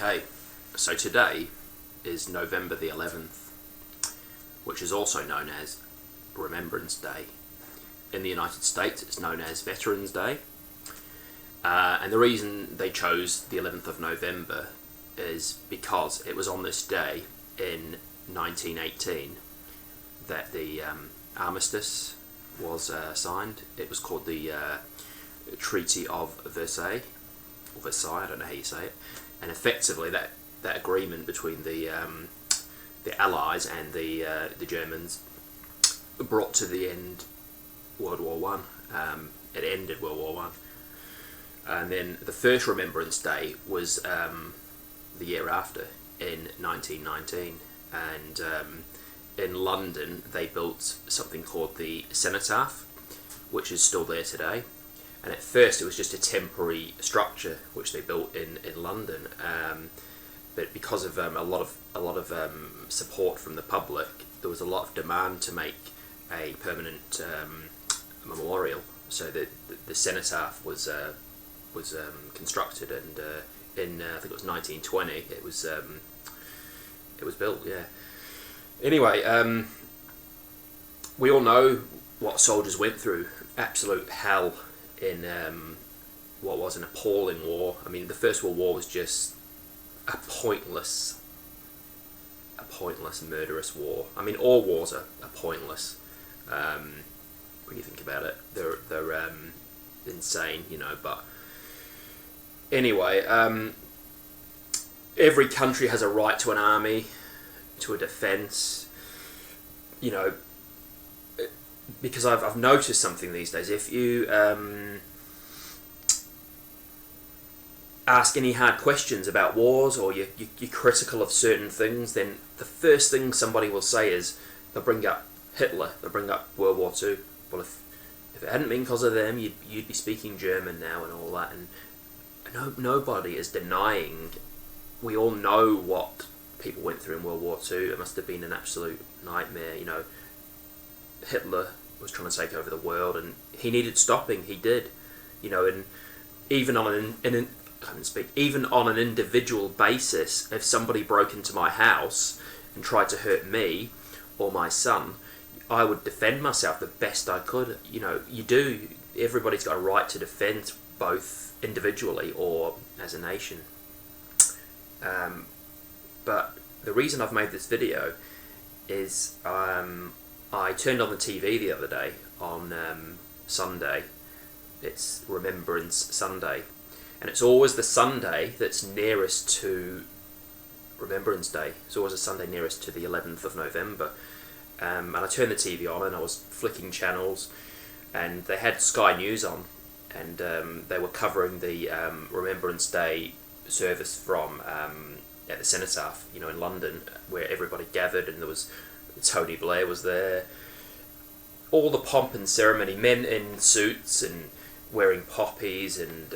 Okay, so today is November the 11th, which is also known as Remembrance Day. In the United States, it's known as Veterans Day. And the reason they chose the 11th of November is because it was on this day in 1918 that the armistice was signed. It was called the Treaty of Versailles, or Versailles, I don't know how you say it. And effectively, that agreement between the Allies and the Germans brought to the end World War One. It ended World War One, and then the first Remembrance Day was the year after, in 1919, and in London they built something called the cenotaph, which is still there today. And at first it was just a temporary structure which they built in London, but because of a lot of support from the public, there was a lot of demand to make a permanent memorial. So the cenotaph was constructed, and in I think it was 1920 it was built. Yeah. Anyway, we all know what soldiers went through. Absolute hell in what was an appalling war. I mean, the First World War was just a pointless murderous war. I mean, all wars are pointless when you think about it. They're insane, you know. But anyway, every country has a right to an army, to a defence, you know. Because I've noticed something these days. If you ask any hard questions about wars, or you're critical of certain things, then the first thing somebody will say is they'll bring up Hitler, they'll bring up World War II. Well, if it hadn't been because of them, you'd be speaking German now and all that. And nobody is denying. We all know what people went through in World War II. It must have been an absolute nightmare, you know. Hitler was trying to take over the world, and he needed stopping. He did, you know. And even on even on an individual basis, if somebody broke into my house and tried to hurt me or my son, I would defend myself the best I could. You know, you do. Everybody's got a right to defend, both individually or as a nation. But the reason I've made this video is I turned on the TV the other day on Sunday. It's Remembrance Sunday, and it's always the Sunday that's nearest to Remembrance Day. It's always a Sunday nearest to the 11th of November. And I turned the TV on, and I was flicking channels, and they had Sky News on, and they were covering the Remembrance Day service from at the Cenotaph, you know, in London, where everybody gathered, and there was Tony Blair was there. All the pomp and ceremony, men in suits and wearing poppies, and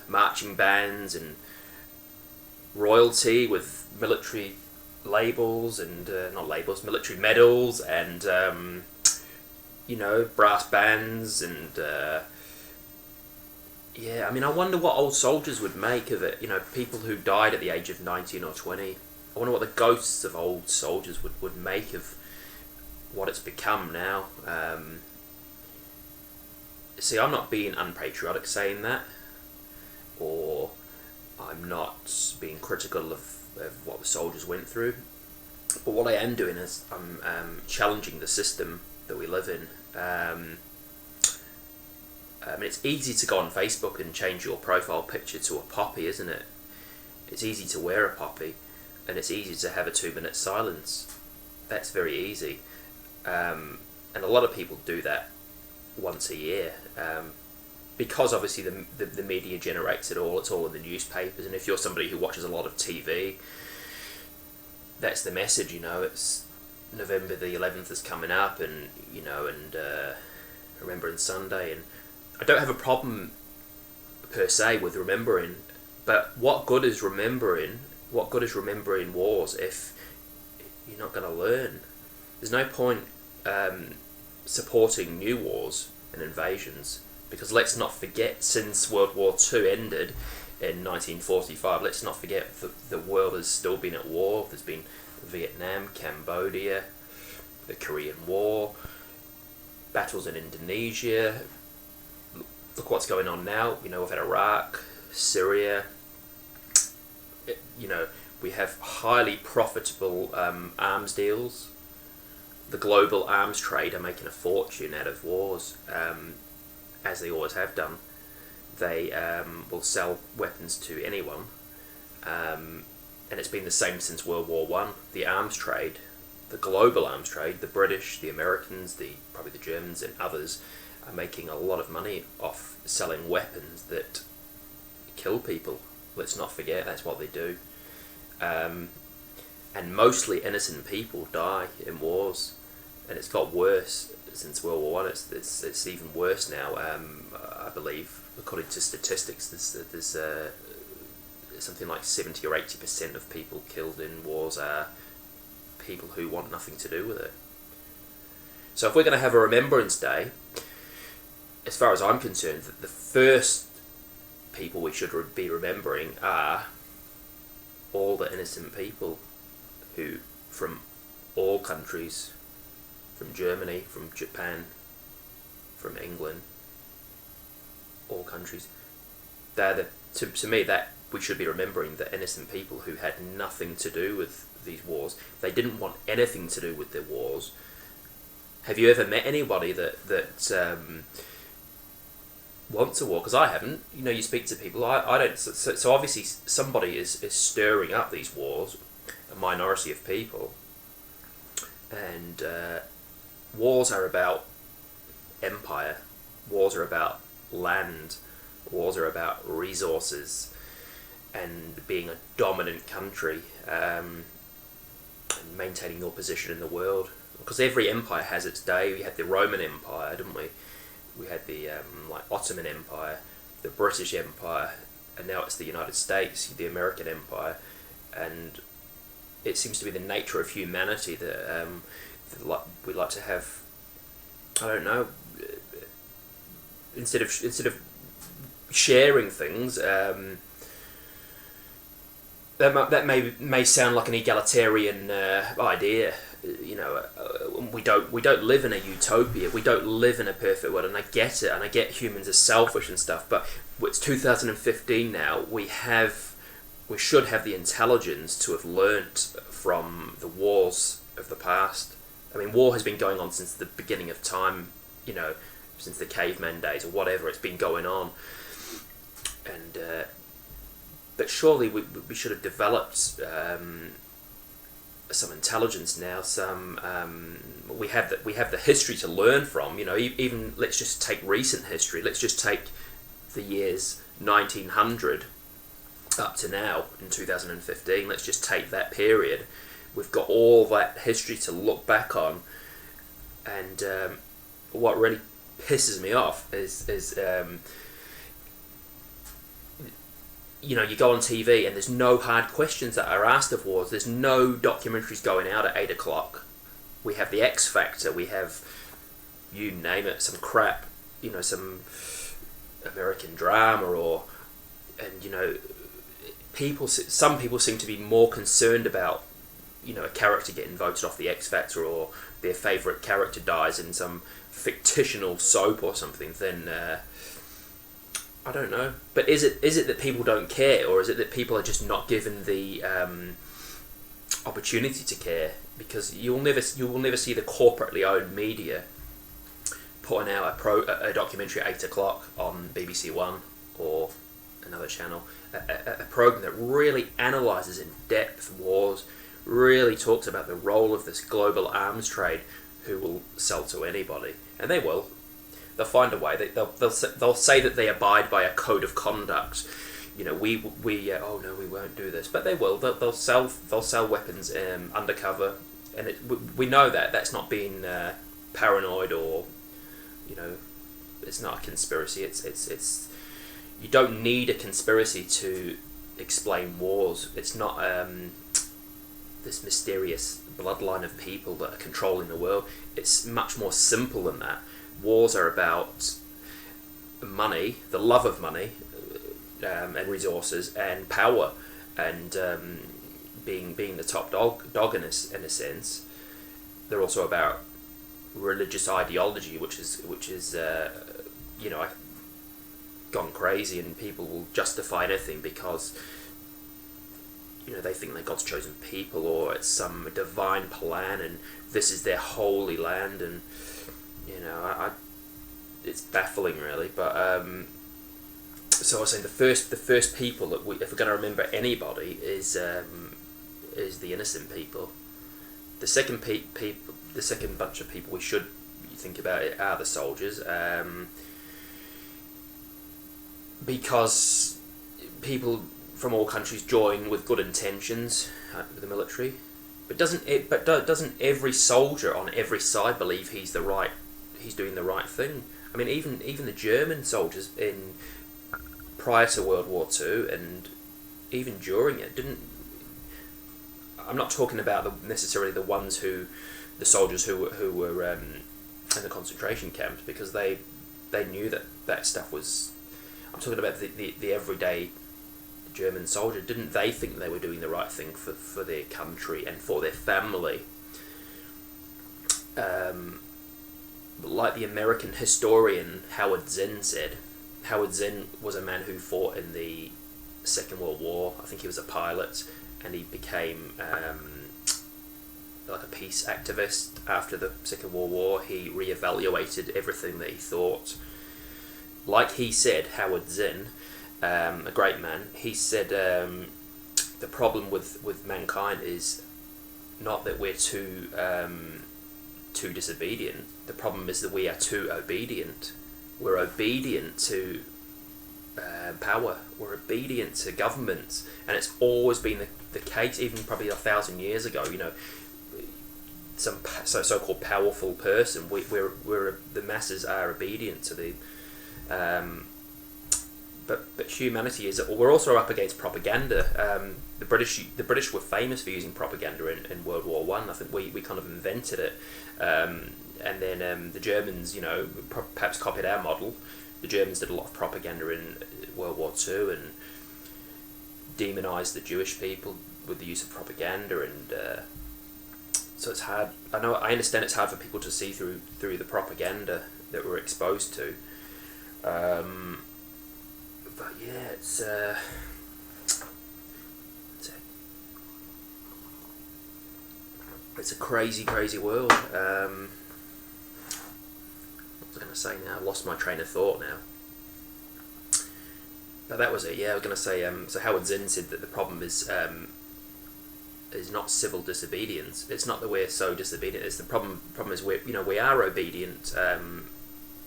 marching bands, and royalty with military labels and military medals, and you know, brass bands, and yeah. I mean, I wonder what old soldiers would make of it. You know, people who died at the age of 19 or 20. I wonder what the ghosts of old soldiers would make of what it's become now. See, I'm not being unpatriotic saying that, or I'm not being critical of what the soldiers went through. But what I am doing is I'm challenging the system that we live in. I mean, it's easy to go on Facebook and change your profile picture to a poppy, isn't it? It's easy to wear a poppy. And it's easy to have a 2-minute silence. That's very easy. And a lot of people do that once a year. Because obviously the media generates it all. It's all in the newspapers. And if you're somebody who watches a lot of TV, that's the message, you know. It's November the 11th is coming up, and, you know, and Remembrance Sunday. And I don't have a problem per se with remembering. But what good is remembering? What good is remembering wars if you're not going to learn? There's no point supporting new wars and invasions, because let's not forget, since World War II ended, in 1945. Let's not forget the world has still been at war. There's been Vietnam, Cambodia, the Korean War, battles in Indonesia. Look what's going on now. We've had Iraq, Syria. We have highly profitable arms deals. The global arms trade are making a fortune out of wars, as they always have done. They will sell weapons to anyone, and it's been the same since World War One. The arms trade, the global arms trade, the British, the Americans, probably the Germans and others are making a lot of money off selling weapons that kill people. Let's not forget, that's what they do. And mostly innocent people die in wars, and it's got worse since World War One. It's even worse now. I believe, according to statistics, there's something like 70 or 80% of people killed in wars are people who want nothing to do with it. So if we're going to have a Remembrance Day, as far as I'm concerned, the first people we should be remembering are all the innocent people who, from all countries, from Germany, from Japan, from England, all countries, to me, that we should be remembering the innocent people who had nothing to do with these wars. They didn't want anything to do with the wars. Have you ever met anybody that wants a war? Because I haven't. You speak to people. I don't. So obviously somebody is stirring up these wars, a minority of people, and wars are about empire. Wars are about land. Wars are about resources and being a dominant country, and maintaining your position in the world. Because every empire has its day. We had the Roman Empire, didn't we? We had the Ottoman Empire, the British Empire, and now it's the United States, the American Empire. And it seems to be the nature of humanity that we like to have. I don't know. Instead of sharing things, that may sound like an egalitarian idea. We don't live in a utopia. We don't live in a perfect world, and I get it, and I get humans are selfish and stuff. But it's 2015 now. We should have the intelligence to have learnt from the wars of the past. I mean, war has been going on since the beginning of time. Since the caveman days or whatever. It's been going on, and but surely we should have developed some intelligence now. We have the history to learn from. Even let's just take recent history. Let's just take the years 1900 up to now in 2015. Let's just take that period. We've got all that history to look back on, and what really pisses me off is you go on TV and there's no hard questions that are asked of wars. There's no documentaries going out at 8 o'clock. We have the X Factor. We have, you name it, some crap, some American drama some people seem to be more concerned about, a character getting voted off the X Factor or their favourite character dies in some fictional soap or something than I don't know. But is it that people don't care, or is it that people are just not given the opportunity to care? Because you will never see the corporately owned media putting out a documentary at 8 o'clock on BBC One or another channel, a program that really analyses in depth wars, really talks about the role of this global arms trade, who will sell to anybody, and they will. They'll find a way. They'll say that they abide by a code of conduct. We won't do this, but they will. They'll sell weapons undercover, and we know that that's not being paranoid or it's not a conspiracy. It's you don't need a conspiracy to explain wars. It's not this mysterious bloodline of people that are controlling the world. It's much more simple than that. Wars are about money, the love of money, and resources and power, and being the top dog in a sense. They're also about religious ideology, which is gone crazy, and people will justify anything because they think they're God's chosen people, or it's some divine plan, and this is their holy land, and it's baffling really. But so I was saying the first people that if we're going to remember anybody, is the innocent people. The second the second bunch of people we should think about it are the soldiers, because people from all countries join with good intentions with the military, but doesn't every soldier on every side believe he's doing the right thing? I mean, even the German soldiers prior to World War II, and even during it, didn't. I'm not talking about necessarily the soldiers who were in the concentration camps, because they knew that stuff was. I'm talking about the everyday German soldier. Didn't they think they were doing the right thing for their country and for their family? Like the American historian Howard Zinn said, Howard Zinn was a man who fought in the Second World War. I think he was a pilot, and he became like a peace activist after the Second World War. He reevaluated everything that he thought. Like he said, Howard Zinn, a great man, he said the problem with mankind is not that we're too disobedient. The problem is that we are too obedient. We're obedient to power. We're obedient to governments, and it's always been the case, even probably 1,000 years ago. Some so-called powerful person, we're the masses are obedient to the. But humanity is. We're also up against propaganda. The British were famous for using propaganda in World War One. I think we kind of invented it, and then the Germans, perhaps copied our model. The Germans did a lot of propaganda in World War Two and demonized the Jewish people with the use of propaganda, and so it's hard. I understand it's hard for people to see through the propaganda that we're exposed to. But yeah, it's a crazy world. What was I going to say now? I lost my train of thought now. But that was it. Yeah, I was going to say. So Howard Zinn said that the problem is not civil disobedience. It's not that we're so disobedient. It's the problem. Problem is we are obedient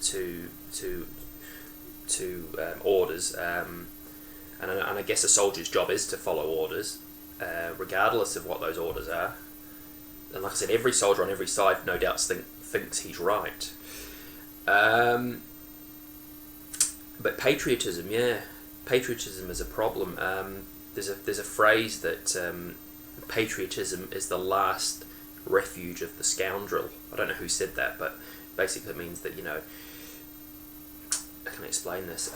to orders, and I guess a soldier's job is to follow orders, regardless of what those orders are. And like I said, every soldier on every side, no doubt, thinks he's right. But patriotism, patriotism is a problem. There's a phrase that patriotism is the last refuge of the scoundrel. I don't know who said that, but basically it means that I can explain this.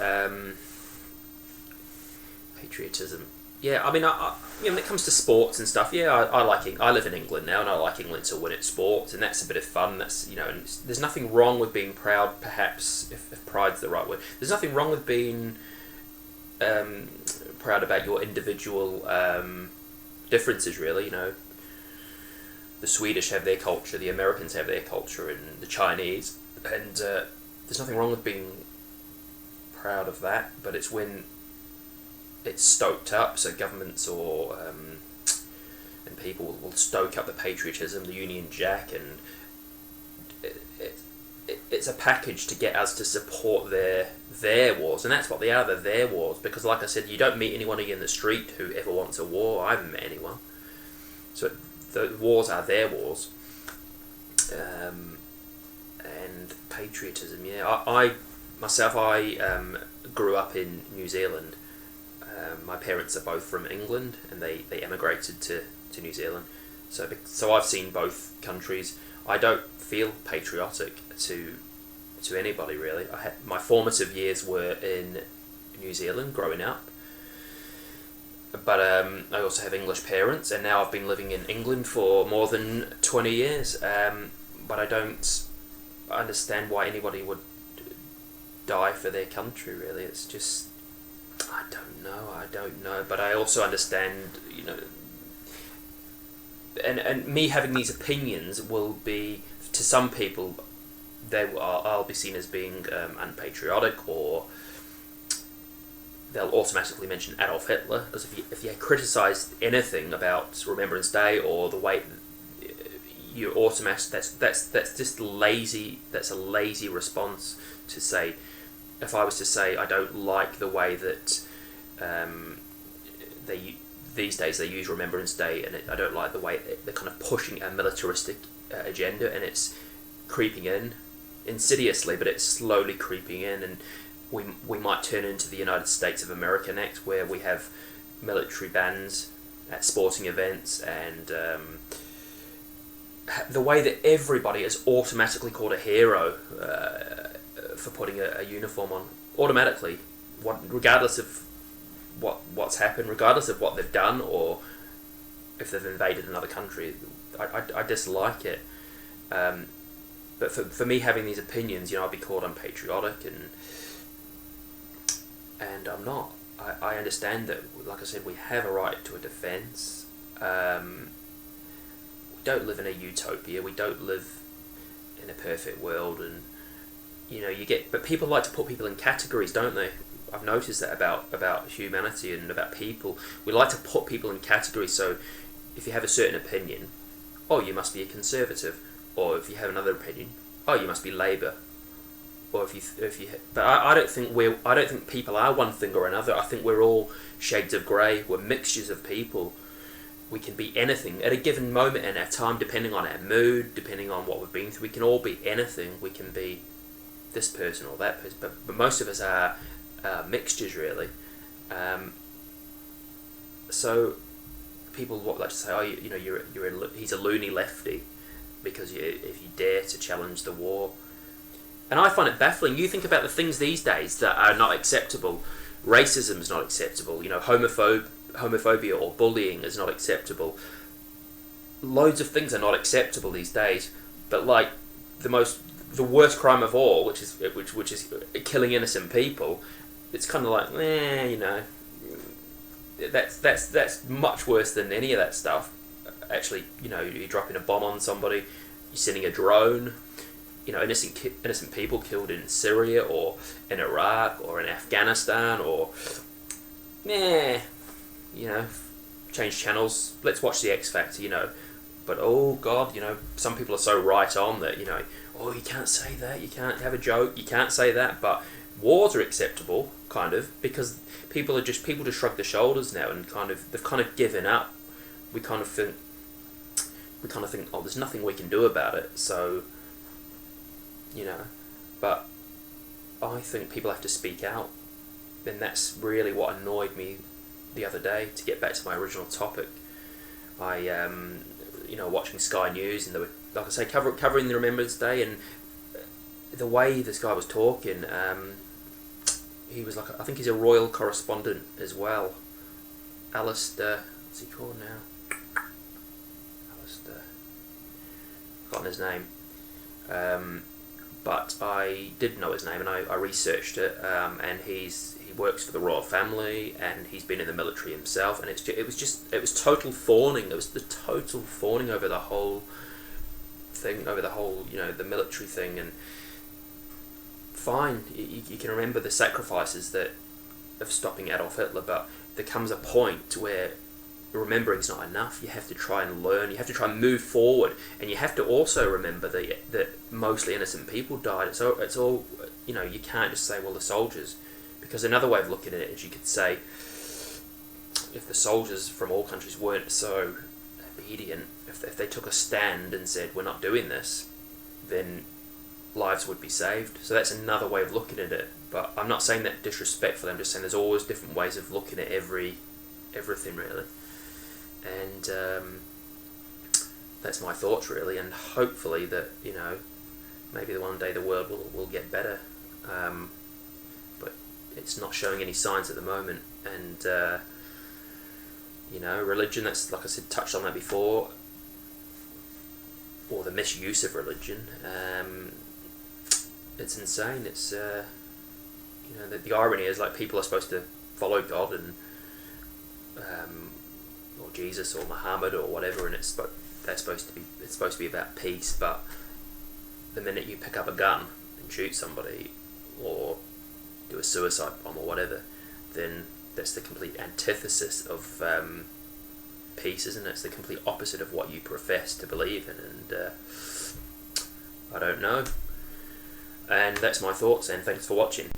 Patriotism. Yeah, I mean, when it comes to sports and stuff, I like it. I live in England now, and I like England to win at sports, and that's a bit of fun. That's and there's nothing wrong with being proud. Perhaps if pride's the right word, there's nothing wrong with being proud about your individual differences. Really, the Swedish have their culture, the Americans have their culture, and the Chinese, and there's nothing wrong with being proud of that. But it's when it's stoked up, so governments or and people will stoke up the patriotism, the Union Jack, and it's a package to get us to support their wars, and that's what they are. They're their wars, because like I said, you don't meet anyone in the street who ever wants a war. I haven't met anyone. So the wars are their wars, and patriotism. Yeah, I myself grew up in New Zealand. My parents are both from England, and they emigrated to New Zealand. So I've seen both countries. I don't feel patriotic to anybody really. My formative years were in New Zealand growing up. But I also have English parents, and now I've been living in England for more than 20 years. But I don't understand why anybody would die for their country, really. It's just, I don't know. But I also understand, and me having these opinions will be, to some people, I'll be seen as being unpatriotic, or they'll automatically mention Adolf Hitler, because if you criticise anything about Remembrance Day or the way you automatically, that's just lazy. That's a lazy response to say. If I was to say I don't like the way that these days they use Remembrance Day, and I don't like the way they're kind of pushing a militaristic agenda, and it's creeping in insidiously, but it's slowly creeping in, and we might turn into the United States of America next, where we have military bands at sporting events, and the way that everybody is automatically called a hero for putting a uniform on, automatically, regardless of what's happened, regardless of what they've done, or if they've invaded another country. I dislike it. But for me, having these opinions, I'll be called unpatriotic, and I'm not. I understand that, like I said, we have a right to a defence. We don't live in a utopia. We don't live in a perfect world, and but people like to put people in categories, don't they? I've noticed that about humanity and about people. We like to put people in categories. So if you have a certain opinion, oh, you must be a conservative, or if you have another opinion, oh, you must be Labour, or if you. But I don't think people are one thing or another. I think we're all shades of grey. We're mixtures of people. We can be anything at a given moment in our time, depending on our mood, depending on what we've been through. We can all be anything. We can be this person or that person, but most of us are mixtures, really. So people like to say, oh, he's a loony lefty, because if you dare to challenge the war. And I find it baffling. You think about the things these days that are not acceptable. Racism is not acceptable. Homophobia or bullying is not acceptable. Loads of things are not acceptable these days. But like the worst crime of all, which is killing innocent people, it's kind of like, that's much worse than any of that stuff. Actually, you're dropping a bomb on somebody, you're sending a drone, innocent people killed in Syria or in Iraq or in Afghanistan, or change channels, let's watch the X Factor, but oh God, some people are so right on that, oh, you can't say that, you can't have a joke, you can't say that, but wars are acceptable, kind of, because people just shrug their shoulders now, and they've kind of given up. We kind of think, oh, there's nothing we can do about it, so, but I think people have to speak out, and that's really what annoyed me the other day. To get back to my original topic, I watching Sky News, and they were, like I say, covering the Remembrance Day, and the way this guy was talking, he was like, I think he's a royal correspondent as well. Alistair, what's he called now? Alistair, forgotten his name. But I did know his name, and I researched it, and he works for the royal family, and he's been in the military himself, and it was total fawning. It was the total fawning over the whole thing, the military thing. And fine, you can remember the sacrifices of stopping Adolf Hitler, but there comes a point where remembering's not enough. You have to try and learn, you have to try and move forward, and you have to also remember that mostly innocent people died. So it's all, you can't just say, well, the soldiers, because another way of looking at it is you could say, if the soldiers from all countries weren't so obedient, if they took a stand and said, we're not doing this, then lives would be saved. So that's another way of looking at it. But I'm not saying that disrespectfully, I'm just saying there's always different ways of looking at everything, really. And that's my thoughts, really, and hopefully that, maybe one day the world will get better. But it's not showing any signs at the moment. And religion, that's, like I said, touched on that before, or the misuse of religion. It's insane. It's the irony is, like, people are supposed to follow God and or Jesus or Muhammad or whatever, and it's supposed to be about peace. But the minute you pick up a gun and shoot somebody or do a suicide bomb or whatever, then that's the complete antithesis of peace, isn't it? It's the complete opposite of what you profess to believe in, and I don't know. And that's my thoughts, and thanks for watching.